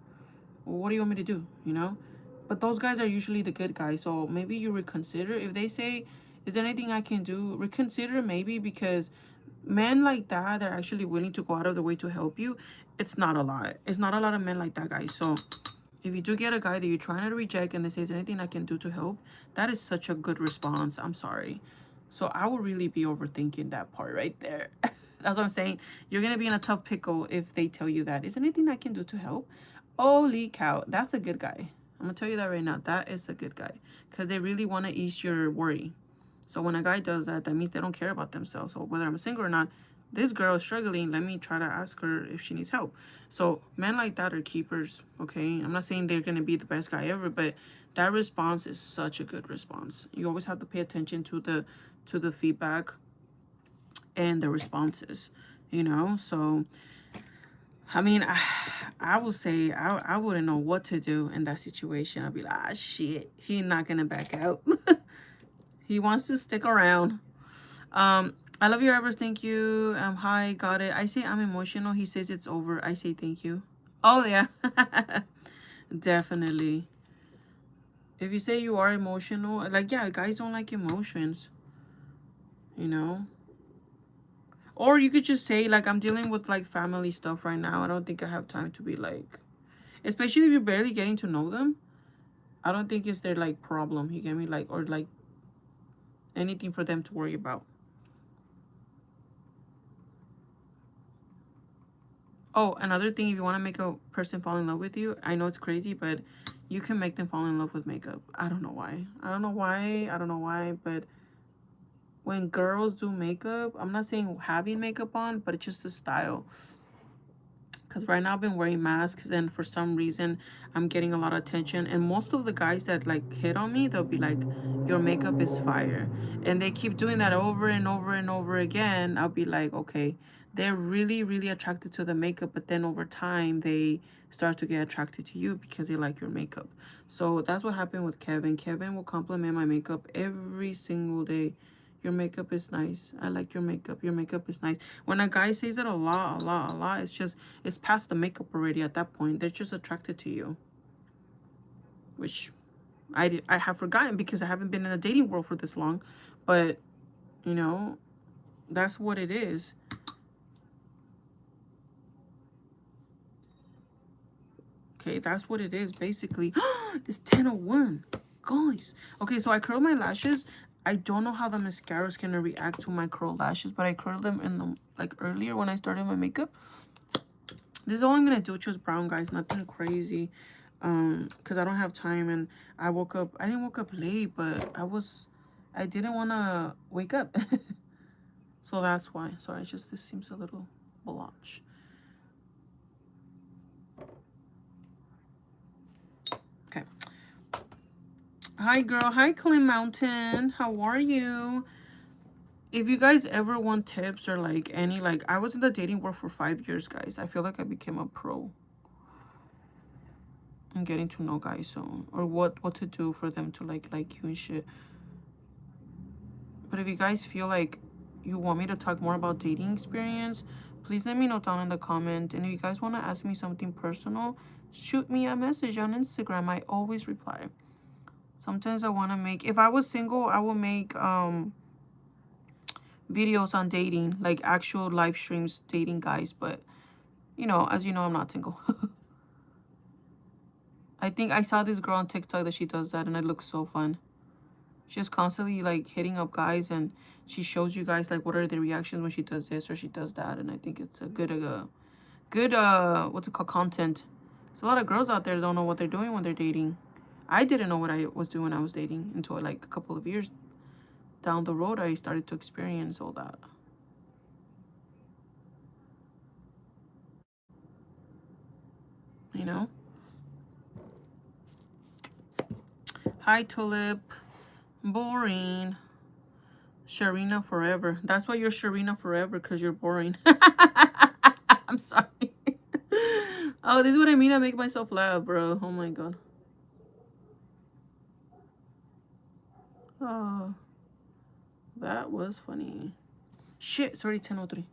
Well, what do you want me to do? You know? But those guys are usually the good guys, so maybe you reconsider. If they say, is there anything I can do? Reconsider maybe, because men like that are actually willing to go out of the way to help you. It's not a lot. It's not a lot of men like that, guys. So if you do get a guy that you're trying to reject and they say, is there anything I can do to help? That is such a good response. I'm sorry. So I will really be overthinking that part right there. That's what I'm saying. You're going to be in a tough pickle if they tell you that. Is there anything I can do to help? Holy cow. That's a good guy. I'm going to tell you that right now. That is a good guy. Because they really want to ease your worry. So when a guy does that, that means they don't care about themselves. So whether I'm single or not, this girl is struggling. Let me try to ask her if she needs help. So men like that are keepers, okay? I'm not saying they're going to be the best guy ever, but that response is such a good response. You always have to pay attention to the feedback and the responses, you know? So, I mean, I will say I wouldn't know what to do in that situation. I'd be like, ah, shit, he's not going to back out. He wants to stick around. I love your eyebrows. Thank you. Hi, got it. I say I'm emotional. He says it's over. I say thank you. Oh, yeah. Definitely. If you say you are emotional, like, yeah, guys don't like emotions, you know? Or you could just say, like, I'm dealing with, like, family stuff right now. I don't think I have time to be, like, especially if you're barely getting to know them. I don't think it's their, like, problem. You get me? Like, or, like, anything for them to worry about. Oh, another thing, if you want to make a person fall in love with you, I know it's crazy, but you can make them fall in love with makeup. I don't know why. I don't know why, but when girls do makeup, I'm not saying having makeup on, but it's just a style. Because right now I've been wearing masks, and for some reason I'm getting a lot of attention. And most of the guys that like hit on me, they'll be like, your makeup is fire. And they keep doing that over and over and over again. I'll be like, okay, they're really, really attracted to the makeup. But then over time, they start to get attracted to you because they like your makeup. So that's what happened with Kevin. Kevin will compliment my makeup every single day. Your makeup is nice. I like your makeup. Your makeup is nice. When a guy says it a lot, it's past the makeup already at that point. They're just attracted to you. Which I have forgotten because I haven't been in a dating world for this long. But, you know, that's what it is. Okay, that's what it is, basically. It's 10:01. Guys. Okay, so I curl my lashes. I don't know how the mascara is going to react to my curled lashes, but I curled them in the, like, earlier when I started my makeup. This is all I'm going to do. Choose brown, guys. Nothing crazy. Because I don't have time, and I didn't woke up late, but I didn't want to wake up. So that's why. Sorry, this seems a little blotch. Okay. Hi, girl. Hi, Clean Mountain. How are you? If you guys ever want tips or, like, any, like, I was in the dating world for 5 years, guys. I feel like I became a pro in getting to know guys, so, or what to do for them to, like you and shit. But if you guys feel like you want me to talk more about dating experience, please let me know down in the comment. And if you guys want to ask me something personal, shoot me a message on Instagram. I always reply. Sometimes I want to make, if I was single, I will make videos on dating, like actual live streams dating guys. But, you know, as you know, I'm not single. I think I saw this girl on TikTok that she does that, and it looks so fun. She's constantly, like, hitting up guys, and she shows you guys, like, what are the reactions when she does this or she does that. And I think it's a good what's it called, content. There's a lot of girls out there that don't know what they're doing when they're dating. I didn't know what I was doing when I was dating until like a couple of years down the road. I started to experience all that. You know? Hi, Tulip. Boring. Sharina forever. That's why you're Sharina forever, because you're boring. I'm sorry. Oh, this is what I mean. I make myself laugh, bro. Oh my god. Oh, that was funny. Shit, sorry, 10:03.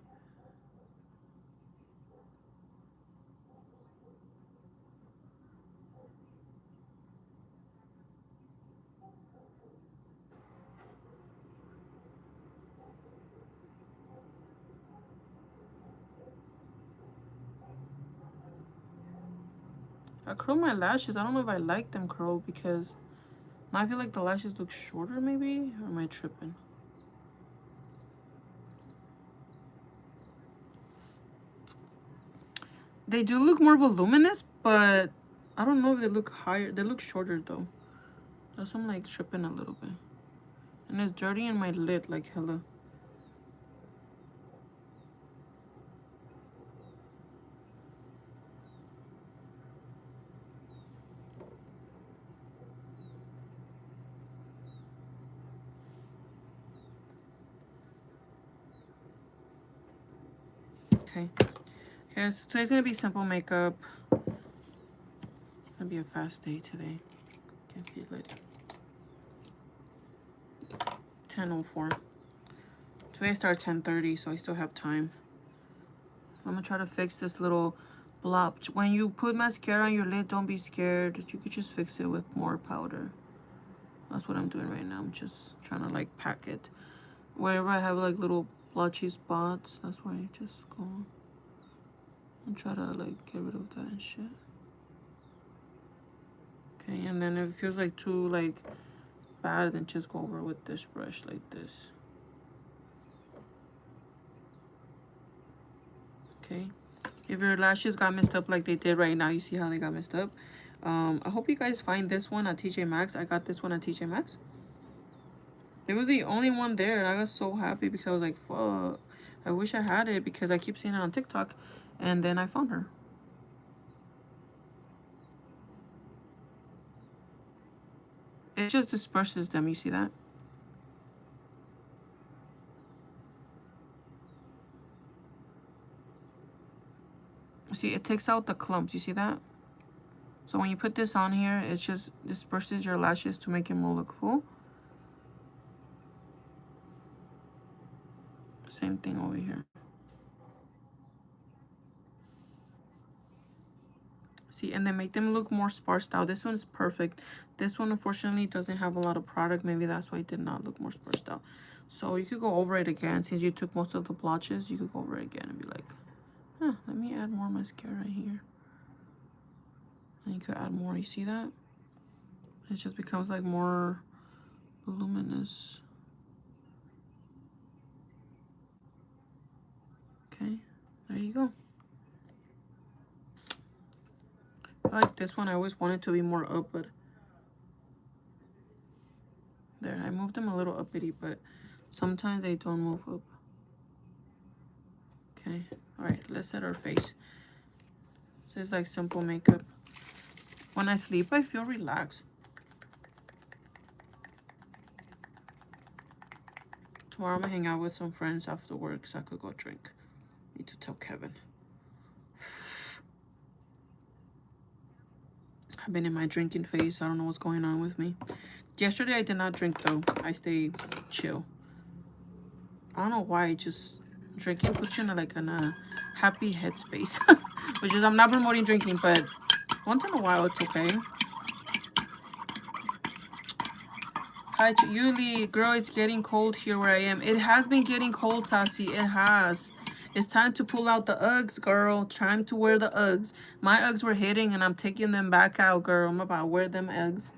I curl my lashes. I don't know if I like them curled because I feel like the lashes look shorter, maybe? Or am I tripping? They do look more voluminous, but I don't know if they look higher. They look shorter, though. That's why I'm, like, tripping a little bit. And it's dirty in my lid, like, hella. Okay. Okay, so today's gonna be simple makeup. Gonna be a fast day today. Can't feel it. 10:04. Today I start 10:30, so I still have time. I'm gonna try to fix this little blob. When you put mascara on your lid, don't be scared. You could just fix it with more powder. That's what I'm doing right now. I'm just trying to like pack it. Wherever I have like little blotchy spots, that's where I just go and try to like get rid of that and shit. Okay, and then if it feels like too like bad, then just go over with this brush like this. Okay. If your lashes got messed up like they did right now, you see how they got messed up. I hope you guys find this one at TJ Maxx. I got this one at TJ Maxx. It was the only one there, and I was so happy because I was like, fuck. I wish I had it because I keep seeing it on TikTok, and then I found her. It just disperses them, you see that? See, it takes out the clumps, you see that? So when you put this on here, it just disperses your lashes to make it more look full. Same thing over here. See, and then make them look more sparse out. This one's perfect. This one, unfortunately, doesn't have a lot of product. Maybe that's why it did not look more sparse out. So you could go over it again. Since you took most of the blotches, you could go over it again and be like, huh, let me add more mascara here. And you could add more. You see that? It just becomes like more voluminous. Okay, there you go. I like this one. I always wanted to be more up, but there, I moved them a little uppity, but sometimes they don't move up. Okay, all right, let's set our face. This is like simple makeup. When I sleep, I feel relaxed. Tomorrow I'm gonna hang out with some friends after work so I could go drink. Need to tell Kevin. I've been in my drinking phase. I don't know what's going on with me. Yesterday I did not drink though. I stayed chill. I don't know why. Just drinking puts you in like a happy headspace. Which is, I'm not promoting drinking, but once in a while it's okay. Hi to Yuli. Girl, it's getting cold here where I am. It has been getting cold, Sassy. It has. It's time to pull out the Uggs, girl. Time to wear the Uggs. My Uggs were hitting and I'm taking them back out, girl. I'm about to wear them Uggs.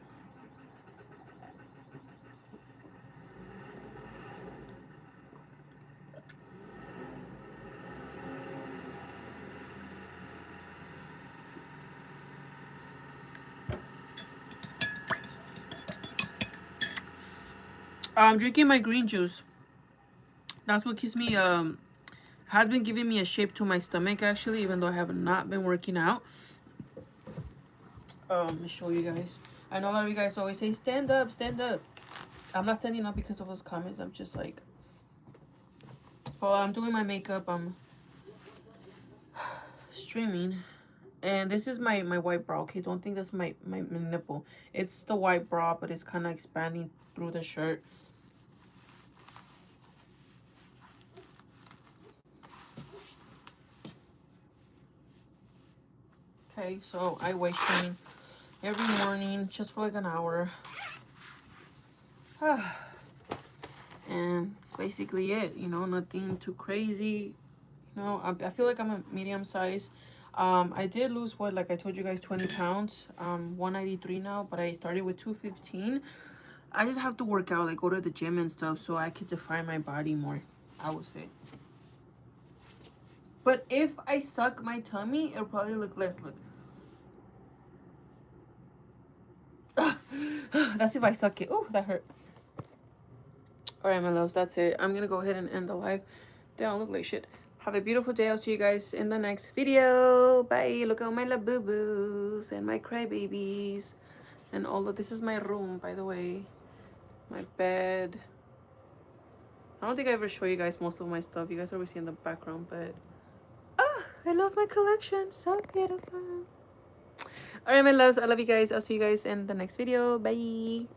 I'm drinking my green juice. That's what keeps me has been giving me a shape to my stomach actually, even though I have not been working out. Let me show you guys. I know a lot of you guys always say stand up, stand up. I'm not standing up because of those comments. I'm just like, well, I'm doing my makeup, I'm streaming. And this is my white bra. Okay, don't think that's my nipple. It's the white bra, but it's kind of expanding through the shirt. Okay, so I weight train every morning just for like an hour. And it's basically it, you know, nothing too crazy. You know, I feel like I'm a medium size. I did lose, what, like I told you guys, 20 pounds. 193 now, but I started with 215. I just have to work out, like go to the gym and stuff, so I could define my body more, I would say. But if I suck my tummy, it'll probably look less. Look. That's if I suck it. Oh, that hurt. All right, my loves, that's it. I'm gonna go ahead and end the live. They don't look like shit. Have a beautiful day. I'll see you guys in the next video. Bye. Look at my little boo-boos and my crybabies. And all of this is my room, by the way. My bed. I don't think I ever show you guys most of my stuff. You guys always see in the background, but I love my collection. So beautiful. All right, my loves. I love you guys. I'll see you guys in the next video. Bye.